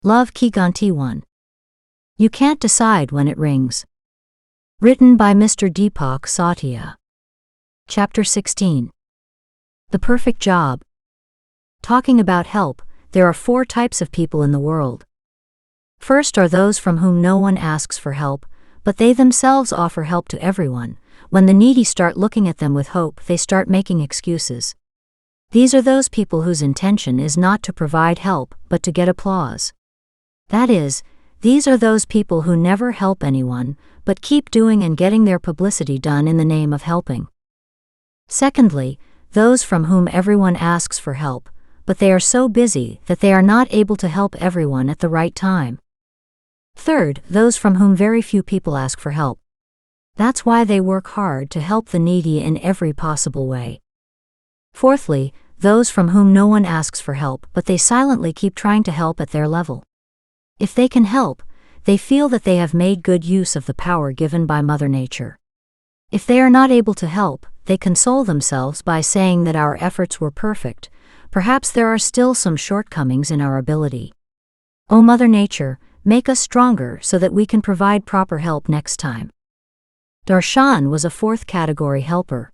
Love Ki Ghanti 1. You can't decide when it rings. Written by Mr. Deepak Satya. Chapter 16. The perfect job. Talking about help, there are 4 types of people in the world. First are those from whom no one asks for help, but they themselves offer help to everyone. When the needy start looking at them with hope, they start making excuses. These are those people whose intention is not to provide help, but to get applause. That is, these are those people who never help anyone, but keep doing and getting their publicity done in the name of helping. Secondly, those from whom everyone asks for help, but they are so busy that they are not able to help everyone at the right time. Third, those from whom very few people ask for help. That's why they work hard to help the needy in every possible way. Fourthly, those from whom no one asks for help, but they silently keep trying to help at their level. If they can help, they feel that they have made good use of the power given by Mother Nature. If they are not able to help, they console themselves by saying that our efforts were perfect. Perhaps there are still some shortcomings in our ability. O Mother Nature, make us stronger so that we can provide proper help next time. Darshan was a 4th category helper.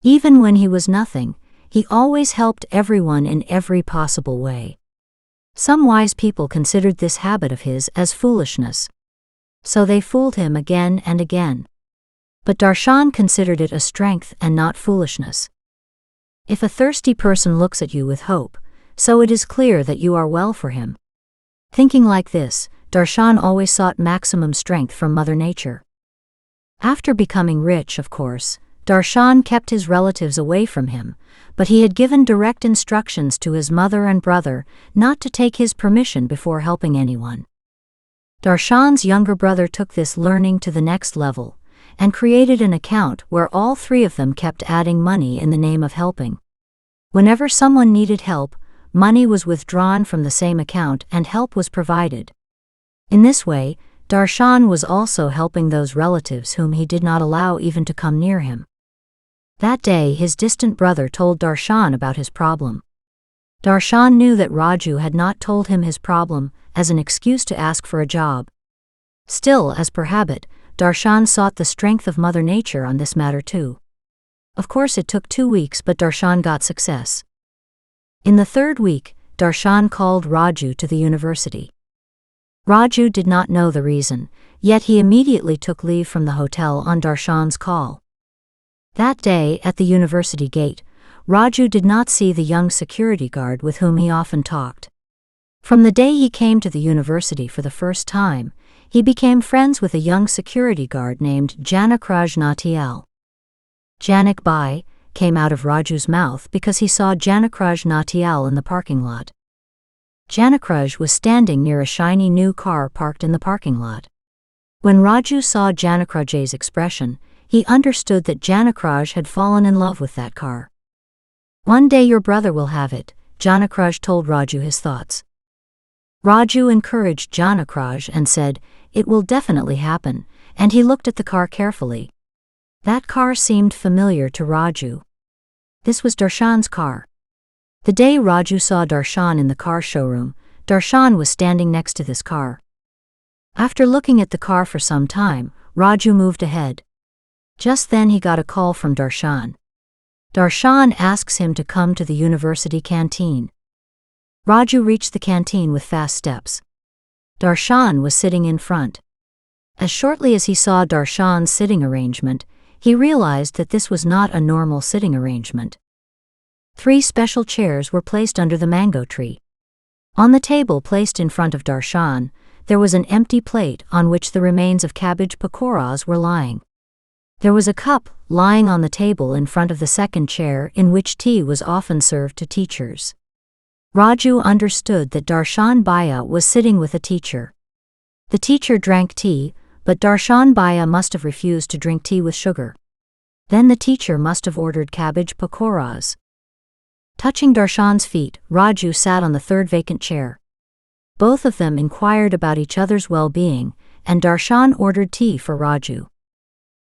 Even when he was nothing, he always helped everyone in every possible way. Some wise people considered this habit of his as foolishness. So they fooled him again and again. But Darshan considered it a strength and not foolishness. If a thirsty person looks at you with hope, so it is clear that you are well for him. Thinking like this, Darshan always sought maximum strength from Mother Nature. After becoming rich, of course, Darshan kept his relatives away from him, but he had given direct instructions to his mother and brother not to take his permission before helping anyone. Darshan's younger brother took this learning to the next level, and created an account where all 3 of them kept adding money in the name of helping. Whenever someone needed help, money was withdrawn from the same account and help was provided. In this way, Darshan was also helping those relatives whom he did not allow even to come near him. That day his distant brother told Darshan about his problem. Darshan knew that Raju had not told him his problem as an excuse to ask for a job. Still, as per habit, Darshan sought the strength of Mother Nature on this matter too. Of course it took 2 weeks, but Darshan got success. In the 3rd week, Darshan called Raju to the university. Raju did not know the reason, yet he immediately took leave from the hotel on Darshan's call. That day, at the university gate, Raju did not see the young security guard with whom he often talked. From the day he came to the university for the first time, he became friends with a young security guard named Janakraj Natyal. Janak Bai came out of Raju's mouth because he saw Janakraj Natyal in the parking lot. Janakraj was standing near a shiny new car parked in the parking lot. When Raju saw Janakraj's expression, he understood that Janakraj had fallen in love with that car. One day your brother will have it, Janakraj told Raju his thoughts. Raju encouraged Janakraj and said, it will definitely happen, and he looked at the car carefully. That car seemed familiar to Raju. This was Darshan's car. The day Raju saw Darshan in the car showroom, Darshan was standing next to this car. After looking at the car for some time, Raju moved ahead. Just then he got a call from Darshan. Darshan asks him to come to the university canteen. Raju reached the canteen with fast steps. Darshan was sitting in front. As shortly as he saw Darshan's sitting arrangement, he realized that this was not a normal sitting arrangement. 3 special chairs were placed under the mango tree. On the table placed in front of Darshan, there was an empty plate on which the remains of cabbage pakoras were lying. There was a cup lying on the table in front of the second chair in which tea was often served to teachers. Raju understood that Darshan Baya was sitting with a teacher. The teacher drank tea, but Darshan Baya must have refused to drink tea with sugar. Then the teacher must have ordered cabbage pakoras. Touching Darshan's feet, Raju sat on the 3rd vacant chair. Both of them inquired about each other's well-being, and Darshan ordered tea for Raju.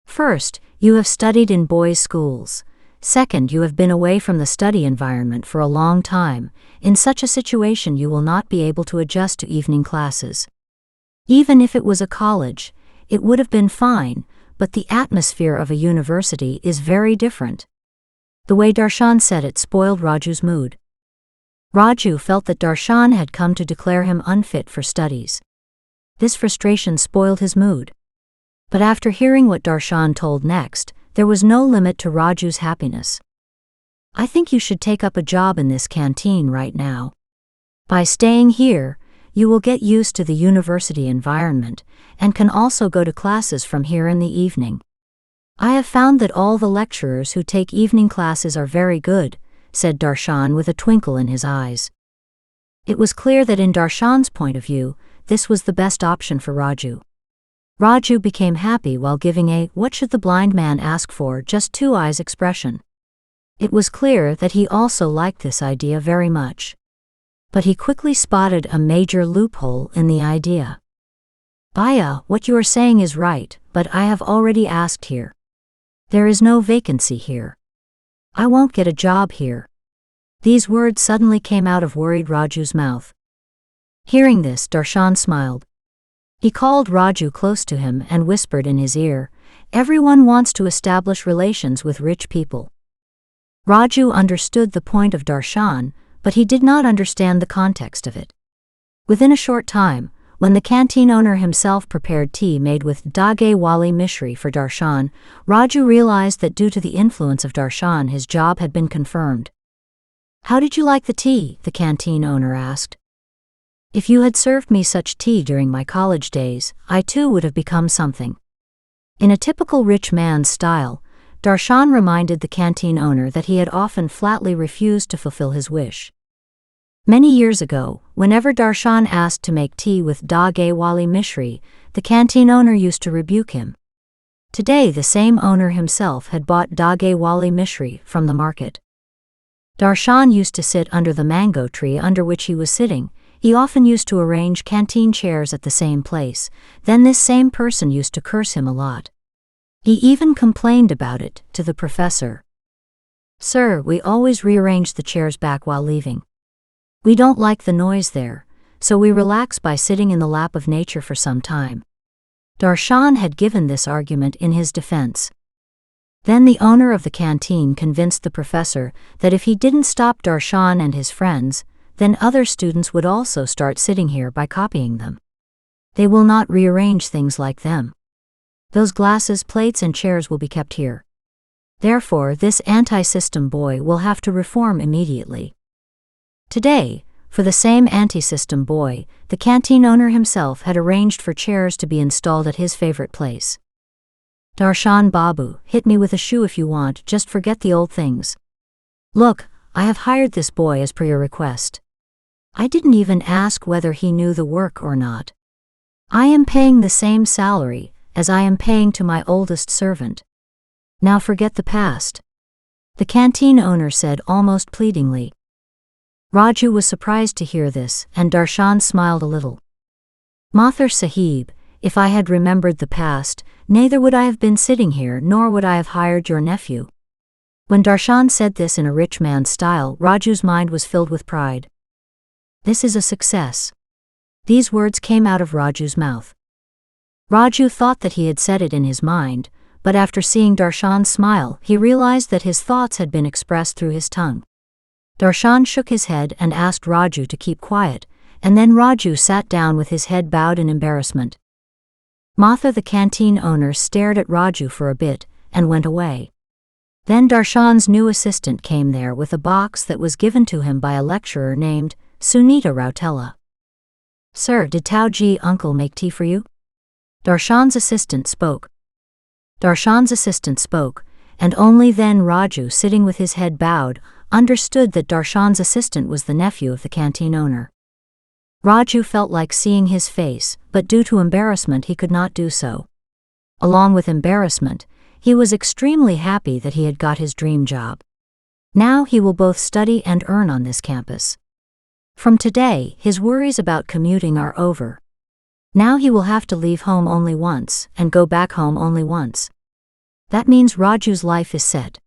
First, you have studied in boys' schools. Second, you have been away from the study environment for a long time. In such a situation, you will not be able to adjust to evening classes. Even if it was a college, it would have been fine, but the atmosphere of a university is very different. The way Darshan said it spoiled Raju's mood. Raju felt that Darshan had come to declare him unfit for studies. This frustration spoiled his mood. But after hearing what Darshan told next, there was no limit to Raju's happiness. I think you should take up a job in this canteen right now. By staying here, you will get used to the university environment, and can also go to classes from here in the evening. I have found that all the lecturers who take evening classes are very good, said Darshan with a twinkle in his eyes. It was clear that in Darshan's point of view, this was the best option for Raju. Raju became happy while giving a "what should the blind man ask for" just 2 eyes expression. It was clear that he also liked this idea very much. But he quickly spotted a major loophole in the idea. Bhaiya, what you are saying is right, but I have already asked here. There is no vacancy here. I won't get a job here. These words suddenly came out of worried Raju's mouth. Hearing this, Darshan smiled. He called Raju close to him and whispered in his ear, "Everyone wants to establish relations with rich people." Raju understood the point of Darshan, but he did not understand the context of it. Within a short time, when the canteen owner himself prepared tea made with Dage Wali Mishri for Darshan, Raju realized that due to the influence of Darshan, his job had been confirmed. "How did you like the tea?" the canteen owner asked. "If you had served me such tea during my college days, I too would have become something." In a typical rich man's style, Darshan reminded the canteen owner that he had often flatly refused to fulfill his wish. Many years ago, whenever Darshan asked to make tea with Dage Wali Mishri, the canteen owner used to rebuke him. Today the same owner himself had bought Dage Wali Mishri from the market. Darshan used to sit under the mango tree under which he was sitting. He often used to arrange canteen chairs at the same place. Then this same person used to curse him a lot. He even complained about it to the professor. "Sir, we always rearrange the chairs back while leaving. We don't like the noise there, so we relax by sitting in the lap of nature for some time." Darshan had given this argument in his defense. Then the owner of the canteen convinced the professor that if he didn't stop Darshan and his friends, then other students would also start sitting here by copying them. They will not rearrange things like them. Those glasses, plates and chairs will be kept here. Therefore, this anti-system boy will have to reform immediately. Today, for the same anti-system boy, the canteen owner himself had arranged for chairs to be installed at his favorite place. "Darshan Babu, hit me with a shoe if you want, just forget the old things. Look, I have hired this boy as per your request. I didn't even ask whether he knew the work or not. I am paying the same salary as I am paying to my oldest servant. Now forget the past," the canteen owner said almost pleadingly. Raju was surprised to hear this, and Darshan smiled a little. "Mathur Sahib, if I had remembered the past, neither would I have been sitting here nor would I have hired your nephew." When Darshan said this in a rich man's style, Raju's mind was filled with pride. This is a success. These words came out of Raju's mouth. Raju thought that he had said it in his mind, but after seeing Darshan's smile, he realized that his thoughts had been expressed through his tongue. Darshan shook his head and asked Raju to keep quiet, and then Raju sat down with his head bowed in embarrassment. Matha, the canteen owner, stared at Raju for a bit and went away. Then Darshan's new assistant came there with a box that was given to him by a lecturer named Sunita Rautela. "Sir, did Tauji uncle make tea for you?" Darshan's assistant spoke. And only then Raju, sitting with his head bowed, understood that Darshan's assistant was the nephew of the canteen owner. Raju felt like seeing his face, but due to embarrassment he could not do so. Along with embarrassment, he was extremely happy that he had got his dream job. Now he will both study and earn on this campus. From today, his worries about commuting are over. Now he will have to leave home only once and go back home only once. That means Raju's life is set.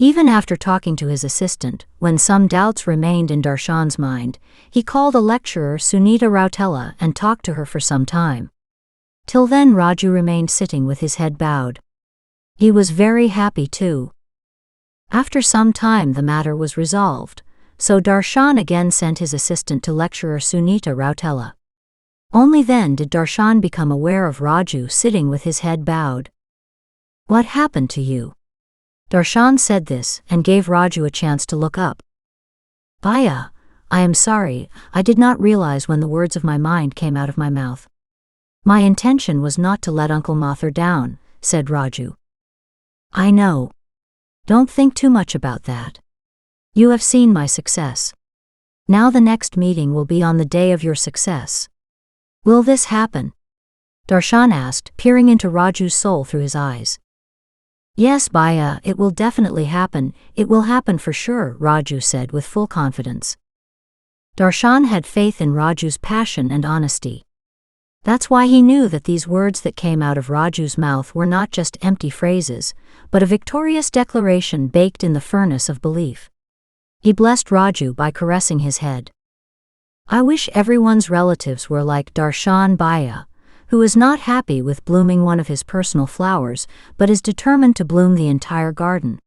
Even after talking to his assistant, when some doubts remained in Darshan's mind, he called a lecturer, Sunita Rautela, and talked to her for some time. Till then Raju remained sitting with his head bowed. He was very happy too. After some time the matter was resolved, so Darshan again sent his assistant to lecturer Sunita Rautela. Only then did Darshan become aware of Raju sitting with his head bowed. "What happened to you?" Darshan said this and gave Raju a chance to look up. "Bhaiya, I am sorry, I did not realize when the words of my mind came out of my mouth. My intention was not to let Uncle Mathur down," said Raju. "I know. Don't think too much about that. You have seen my success. Now the next meeting will be on the day of your success. Will this happen?" Darshan asked, peering into Raju's soul through his eyes. "Yes, Bhaiya, it will definitely happen, it will happen for sure," Raju said with full confidence. Darshan had faith in Raju's passion and honesty. That's why he knew that these words that came out of Raju's mouth were not just empty phrases, but a victorious declaration baked in the furnace of belief. He blessed Raju by caressing his head. "I wish everyone's relatives were like Darshan Bhaiya, who is not happy with blooming one of his personal flowers, but is determined to bloom the entire garden."